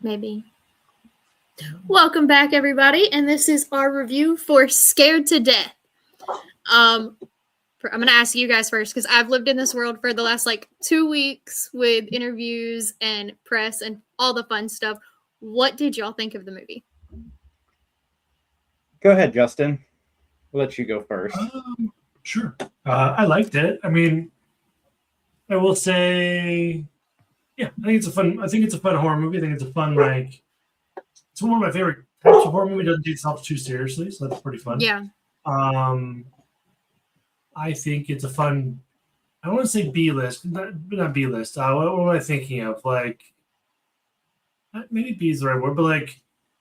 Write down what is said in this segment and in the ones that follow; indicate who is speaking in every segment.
Speaker 1: Maybe. Welcome back, everybody, and this is our review for Scared to Death. I'm going to ask you guys first because I've lived in this world for the last 2 weeks with interviews and press and all the fun stuff. What did y'all think of the movie?
Speaker 2: Go ahead, Justin. We'll let you go first.
Speaker 3: Sure. I liked it. I mean, I will say, yeah, I think it's a fun horror movie. I think it's a fun, it's one of my favorite types of horror movie. It doesn't take itself too seriously, so that's pretty fun.
Speaker 1: Yeah.
Speaker 3: I think it's a fun, I don't want to say B-list, not B-list. What am I thinking of? Maybe B is the right word, but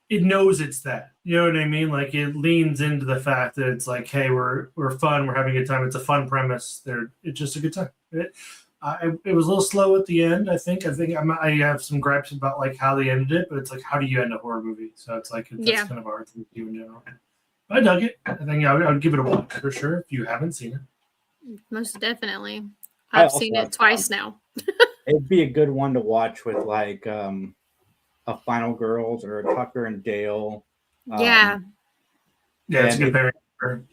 Speaker 3: it knows it's that. You know what I mean? It leans into the fact that it's hey, we're fun, we're having a good time. It's a fun premise. It's just a good time. It was a little slow at the end. I think I have some gripes about how they ended it, but it's how do you end a horror movie? So it's that's kind of a hard thing to do in general. I dug it. I think I would give it a watch for sure if you haven't seen it.
Speaker 1: Most definitely. I've seen it twice now.
Speaker 2: It'd be a good one to watch with a Final Girls or a Tucker and Dale.
Speaker 1: Yeah,
Speaker 3: it's a good pairing.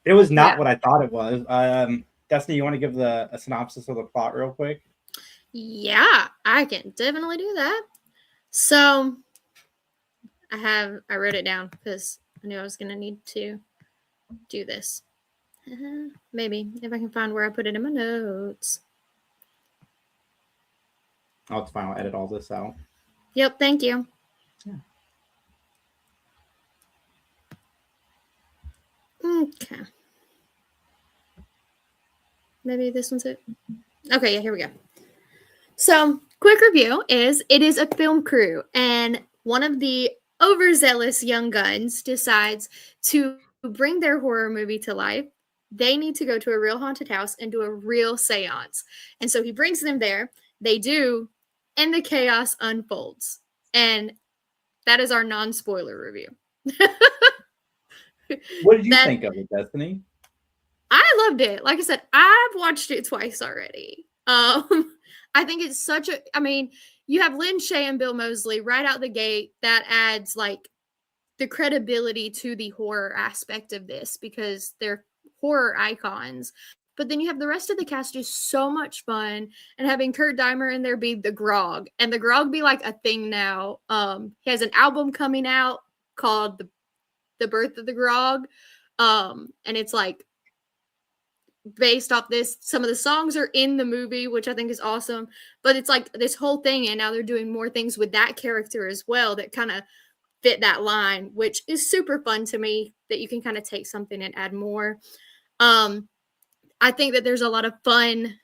Speaker 2: It was not what I thought it was. Destiny, you want to give a synopsis of the plot real quick?
Speaker 1: Yeah, I can definitely do that. So I wrote it down because I knew I was going to need to do this. Maybe if I can find where I put it in my notes.
Speaker 2: It's fine. I'll edit all this out.
Speaker 1: Yep, thank you.
Speaker 2: Yeah.
Speaker 1: Okay. Maybe this one's it. Okay, yeah, here we go. So, quick review is it is a film crew, and one of the overzealous young guns decides to bring their horror movie to life. They need to go to a real haunted house and do a real seance. And so he brings them there. They do, and the chaos unfolds. And that is our non-spoiler review.
Speaker 2: What did you think of it, Destiny?
Speaker 1: I loved it. Like I said, I've watched it twice already. I think it's you have Lin Shaye and Bill Moseley right out the gate. That adds the credibility to the horror aspect of this because they're horror icons. But then you have the rest of the cast is so much fun, and having Kurt Deimer in there be the Grog, and the Grog be a thing now. He has an album coming out called The Birth of the Grog, and it's based off this. Some of the songs are in the movie, which I think is awesome, but it's this whole thing, and now they're doing more things with that character as well that kind of fit that line, which is super fun to me that you can kind of take something and add more. I think that there's a lot of fun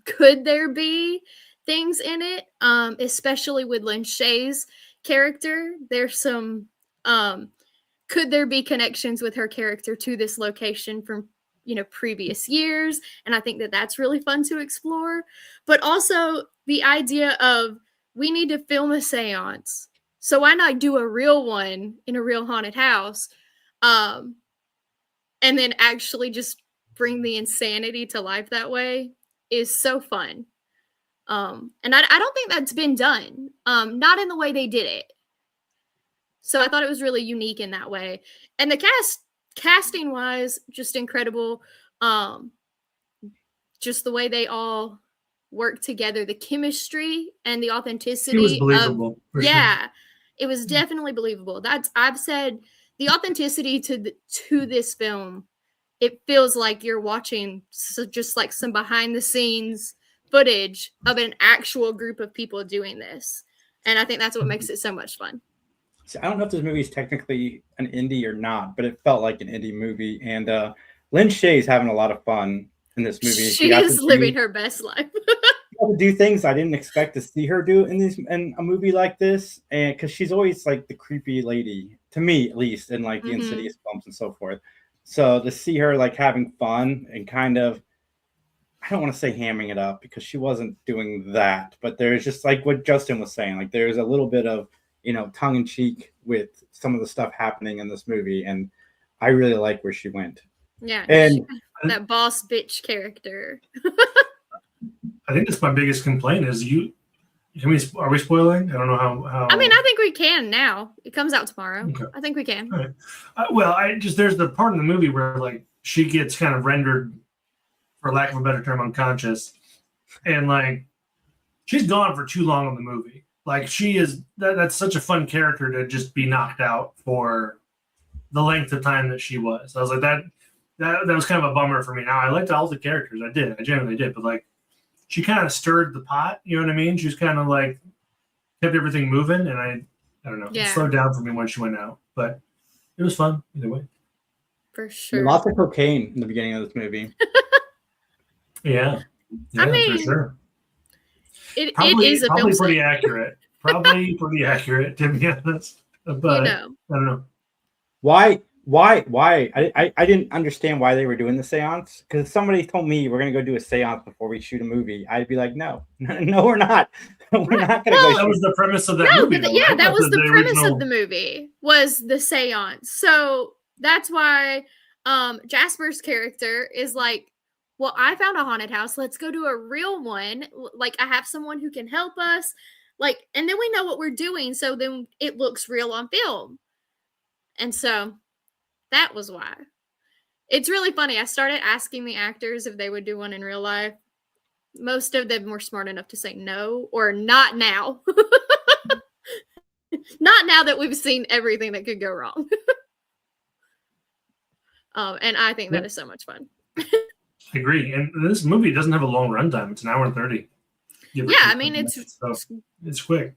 Speaker 1: could there be things in it, especially with Lin Shaye's character. There's some could there be connections with her character to this location from previous years, and I think that that's really fun to explore. But also the idea of we need to film a seance, so why not do a real one in a real haunted house, and then actually just bring the insanity to life that way is so fun. And I don't think that's been done, not in the way they did it. So I thought it was really unique in that way. And the casting wise, just incredible. Just the way they all work together, the chemistry and the authenticity.
Speaker 3: It was believable.
Speaker 1: Sure. It was definitely believable. I've said the authenticity to this film. It feels like you're watching just some behind the scenes footage of an actual group of people doing this. And I think that's what makes it so much fun.
Speaker 2: So I don't know if this movie is technically an indie or not, but it felt like an indie movie. And Lin Shaye's having a lot of fun in this movie.
Speaker 1: She is living her best life.
Speaker 2: Do things I didn't expect to see her do in a movie like this, and because she's always the creepy lady, to me at least, in the Insidious films and so forth. So to see her having fun and kind of, I don't want to say hamming it up because she wasn't doing that, but there's just what Justin was saying, there's a little bit of tongue in cheek with some of the stuff happening in this movie, and I really like where she went.
Speaker 1: Yeah, and that boss bitch character.
Speaker 3: I think that's my biggest complaint is Are we spoiling? I don't know how.
Speaker 1: I mean, I think we can now. It comes out tomorrow.
Speaker 3: Okay.
Speaker 1: I think we can.
Speaker 3: All right. Well, there's the part in the movie where like she gets kind of rendered, for lack of a better term, unconscious, and like she's gone for too long in the movie. Like she is that's such a fun character to just be knocked out for the length of time that she was. I was like that was kind of a bummer for me. Now I liked all the characters. I genuinely did, but like she kind of stirred the pot. You know what I mean? She was kind of like kept everything moving, and I don't know.
Speaker 1: Yeah.
Speaker 3: It slowed down for me when she went out, but it was fun either way.
Speaker 1: For sure.
Speaker 2: Lots of cocaine in the beginning of this movie.
Speaker 3: Yeah,
Speaker 1: I mean,
Speaker 3: for sure.
Speaker 1: It is a
Speaker 3: probably
Speaker 1: film
Speaker 3: pretty
Speaker 1: set.
Speaker 3: accurate. Probably pretty accurate, to be honest. But I don't know.
Speaker 2: Why? I didn't understand why they were doing the seance. Because if somebody told me we're gonna go do a seance before we shoot a movie, I'd be like, no, no, we're not. We're not gonna go.
Speaker 3: That was the premise of that movie.
Speaker 1: But that was the premise of the movie, was the seance. So that's why Jasper's character is like, well, I found a haunted house. Let's go to a real one. Like, I have someone who can help us. Like, and then we know what we're doing. So then it looks real on film. And so that was why. It's really funny. I started asking the actors if they would do one in real life. Most of them were smart enough to say no, or not now. Not now that we've seen everything that could go wrong. And I think that is so much fun.
Speaker 3: I agree. And this movie doesn't have a long runtime. It's an hour and 30.
Speaker 1: Yeah, I mean,
Speaker 3: it's quick.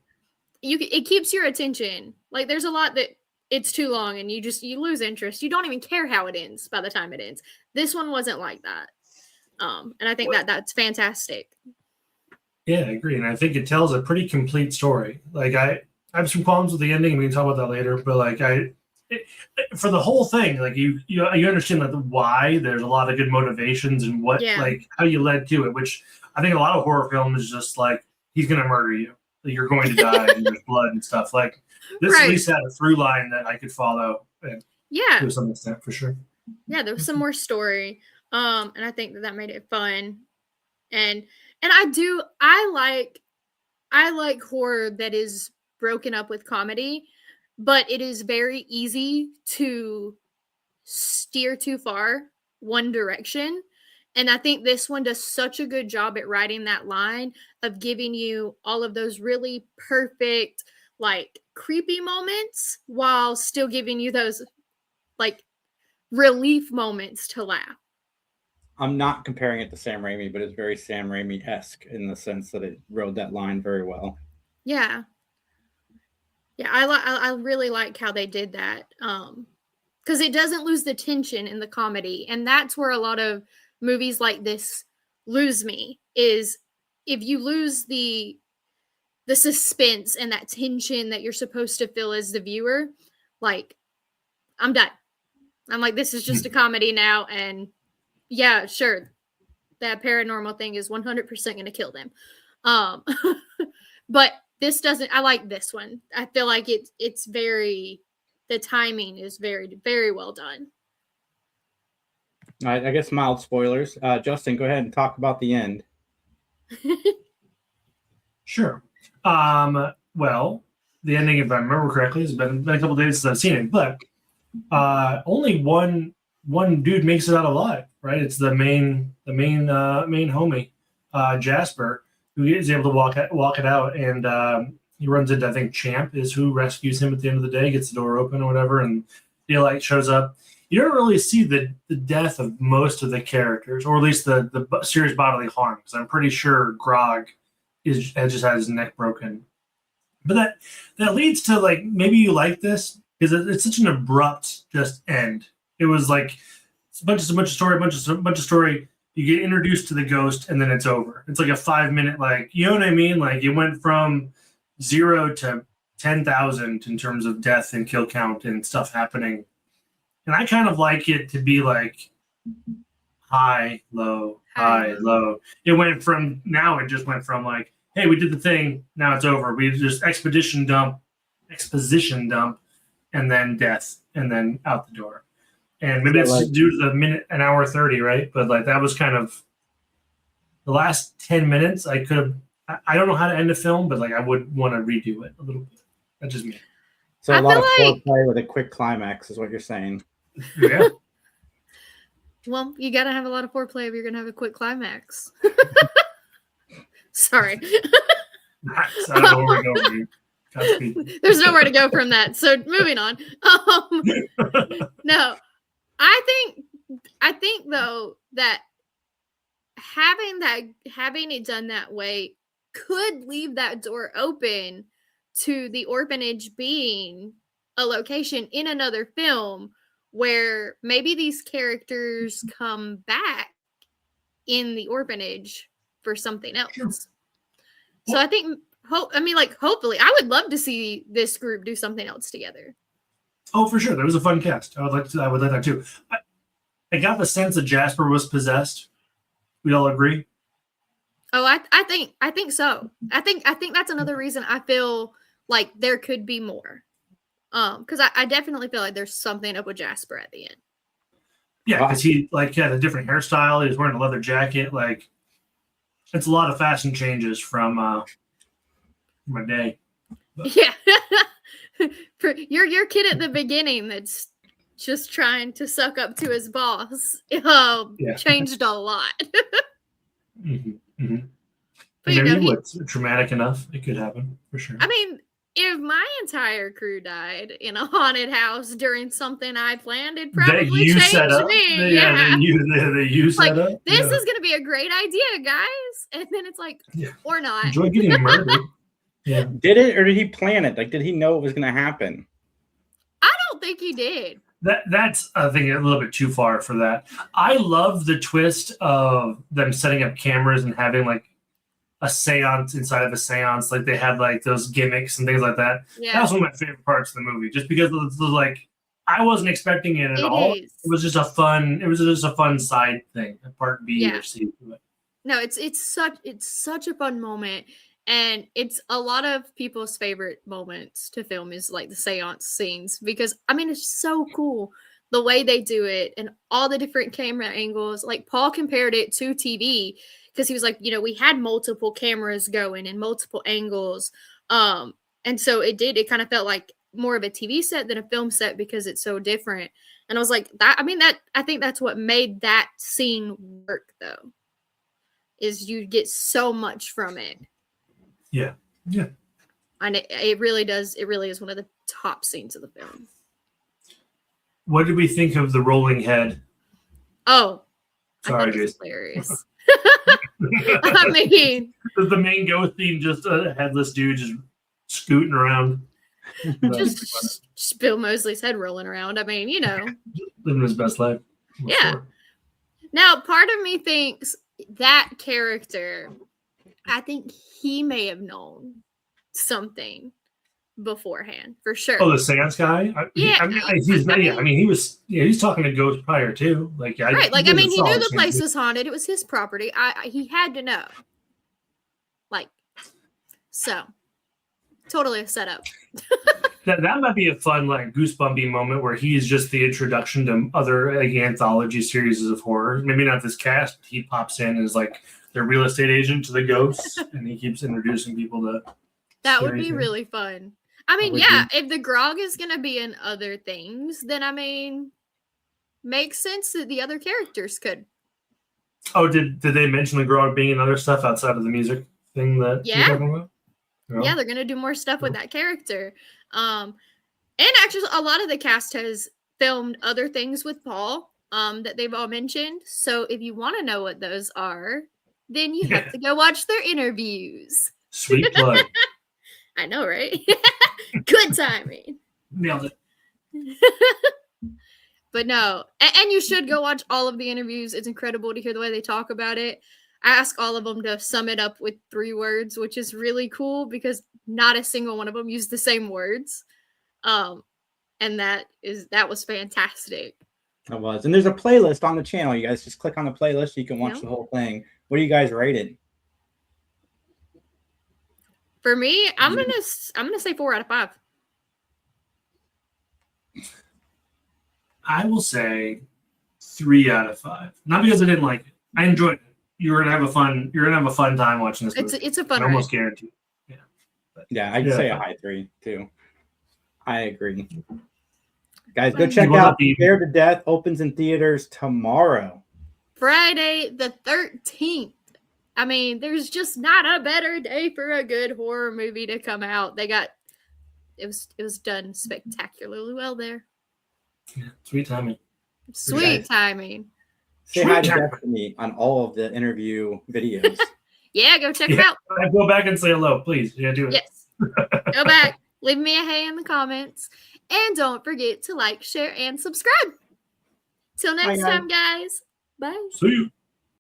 Speaker 1: It keeps your attention. Like, there's a lot that it's too long and you lose interest. You don't even care how it ends by the time it ends. This one wasn't like that. And I think that's fantastic.
Speaker 3: Yeah, I agree. And I think it tells a pretty complete story. Like, I have some qualms with the ending, and we can talk about that later. But like, for the whole thing, like you understand like why there's a lot of good motivations and what like how you led to it. Which I think a lot of horror films is just like, he's gonna murder you, like, you're going to die, and there's blood and stuff. Like this at least had a through line that I could follow. To some extent, for sure.
Speaker 1: Yeah, there was some more story. And I think that made it fun. And I like horror that is broken up with comedy, but it is very easy to steer too far one direction. And I think this one does such a good job at writing that line of giving you all of those really perfect, like, creepy moments while still giving you those, like, relief moments to laugh.
Speaker 2: I'm not comparing it to Sam Raimi, but it's very Sam Raimi-esque in the sense that it rode that line very well.
Speaker 1: Yeah. Yeah, I really like how they did that. Because it doesn't lose the tension in the comedy. And that's where a lot of movies like this lose me, is if you lose the suspense and that tension that you're supposed to feel as the viewer, like, I'm done. I'm like, this is just a comedy now, and yeah, sure, that paranormal thing is 100% going to kill them. But this doesn't. I like this one. I feel like it's very, the timing is very, very well done.
Speaker 2: All right, I guess mild spoilers. Justin, go ahead and talk about the end.
Speaker 3: Sure. Well, the ending, if I remember correctly, has been a couple days since I've seen it, but only one dude makes it out alive, right? It's the main homie, Jasper, who is able to walk it out, and he runs into, I think, Champ is who rescues him at the end of the day, gets the door open or whatever, and daylight shows up. You don't really see the death of most of the characters, or at least the serious bodily harm, because I'm pretty sure Grog has just had his neck broken. But that leads to, like, maybe you like this because it's such an abrupt just end. It was like a bunch of story. You get introduced to the ghost, and then it's over. It's like a 5-minute, like, you know what I mean? Like, it went from 0 to 10,000 in terms of death and kill count and stuff happening. And I kind of like it to be like high, low, high, low. It just went from like, hey, we did the thing, now it's over. We just exposition dump, and then death, and then out the door. And maybe it's due to the an hour 30, right? But like, that was kind of the last 10 minutes. I could have I don't know how to end a film, but like I would want to redo it a little bit. That's just me.
Speaker 2: So
Speaker 1: I
Speaker 2: a lot of
Speaker 1: feel like-
Speaker 2: foreplay with a quick climax is what you're saying.
Speaker 3: Yeah.
Speaker 1: Well, you gotta have a lot of foreplay if you're gonna have a quick climax. Sorry.
Speaker 3: I don't know where to go with you. Godspeed.
Speaker 1: There's nowhere to go from that. So moving on. No, I think though that having it done that way could leave that door open to the orphanage being a location in another film where maybe these characters come back in the orphanage for something else.
Speaker 3: Sure.
Speaker 1: So I think hopefully I would love to see this group do something else together.
Speaker 3: Oh, for sure. That was a fun cast. I would like that too. I got the sense that Jasper was possessed. We all agree?
Speaker 1: Oh, I think so. I think that's another reason I feel like there could be more. Because I definitely feel like there's something up with Jasper at the end.
Speaker 3: Yeah, because he had a different hairstyle. He was wearing a leather jacket. Like, it's a lot of fashion changes from my day. But.
Speaker 1: Yeah. For your kid at the beginning that's just trying to suck up to his boss changed a lot.
Speaker 3: Mm-hmm, mm-hmm.
Speaker 1: But
Speaker 3: it's traumatic enough. It could happen for sure.
Speaker 1: I mean, if my entire crew died in a haunted house during something I planned, it'd probably change me.
Speaker 3: Yeah, you set up.
Speaker 1: This is going to be a great idea, guys. And then it's like, or not.
Speaker 3: Enjoy getting murdered. Yeah.
Speaker 2: Did it, or did he plan it? Like, did he know it was going to happen?
Speaker 1: I don't think he did.
Speaker 3: That's, I think, a little bit too far for that. I love the twist of them setting up cameras and having like a seance inside of a seance. Like they had like those gimmicks and things like that.
Speaker 1: Yeah.
Speaker 3: That was one of my favorite parts of the movie, just because it was like I wasn't expecting it at all. It was just a fun side thing, part B or C.
Speaker 1: No, it's such a fun moment. And it's a lot of people's favorite moments to film is like the seance scenes because I mean it's so cool the way they do it and all the different camera angles. Like Paul compared it to TV because he was like, we had multiple cameras going and multiple angles. And so it kind of felt like more of a TV set than a film set because it's so different. And I was like, I think that's what made that scene work though, is you get so much from it.
Speaker 3: Yeah. Yeah.
Speaker 1: And it really does. It really is one of the top scenes of the film.
Speaker 3: What did we think of the rolling head?
Speaker 1: Oh,
Speaker 3: sorry,
Speaker 1: Jason. Hilarious. I mean,
Speaker 3: the main ghost being just a headless dude just scooting around.
Speaker 1: Just Bill Moseley's head rolling around. I mean,
Speaker 3: living his best life.
Speaker 1: Yeah. Now, part of me thinks that character, I think he may have known something beforehand, for sure.
Speaker 3: Oh, the seance guy? He's talking to ghosts prior too. Like,
Speaker 1: right. Like, I mean, he knew the place was haunted. It was his property. He had to know. Like, so totally a setup.
Speaker 3: That might be a fun, like, goosebumpy moment where he's just the introduction to other anthology series of horror. Maybe not this cast. But he pops in as like their real estate agent to the ghosts, and he keeps introducing people to.
Speaker 1: That would be really fun. I mean, if the grog is going to be in other things, then I mean, makes sense that the other characters could.
Speaker 3: Oh, did they mention the grog being in other stuff outside of the music thing that you're talking about?
Speaker 1: Yeah, they're going to do more stuff with that character. And actually, a lot of the cast has filmed other things with Paul that they've all mentioned. So if you want to know what those are, then you have to go watch their interviews.
Speaker 3: Sweet plug.
Speaker 1: I know, right? Good timing.
Speaker 3: Nailed it.
Speaker 1: But no, and you should go watch all of the interviews. It's incredible to hear the way they talk about it. I ask all of them to sum it up with 3 words, which is really cool because not a single one of them used the same words. And that was fantastic.
Speaker 2: It was. And there's a playlist on the channel. You guys just click on the playlist so you can watch the whole thing. What do you guys rate it?
Speaker 1: For me, I'm gonna say 4 out of 5. I
Speaker 3: will say 3 out of 5. Not because I didn't like it. I enjoyed it. you're gonna have a fun time watching this movie.
Speaker 1: It's a fun
Speaker 3: I
Speaker 1: ride.
Speaker 3: almost guarantee.
Speaker 2: Yeah, I'd say a high 3 too. I agree. Guys, go
Speaker 1: Fun.
Speaker 2: check
Speaker 3: Well,
Speaker 2: out
Speaker 3: the-
Speaker 2: Scared to Death. Opens in theaters tomorrow.
Speaker 1: Friday the 13th. I mean, there's just not a better day for a good horror movie to come out. It was done spectacularly well there.
Speaker 3: Yeah, sweet timing.
Speaker 1: Sweet
Speaker 2: Guys.
Speaker 1: timing.
Speaker 2: Say hi to Destiny on all of the interview videos.
Speaker 1: Yeah, go check them out.
Speaker 3: Go back and say hello, please. Yeah, do it.
Speaker 1: Yes. Go back. Leave me a hey in the comments. And don't forget to like, share, and subscribe. Till next
Speaker 2: Bye, guys.
Speaker 1: time, guys. Bye.
Speaker 3: See you.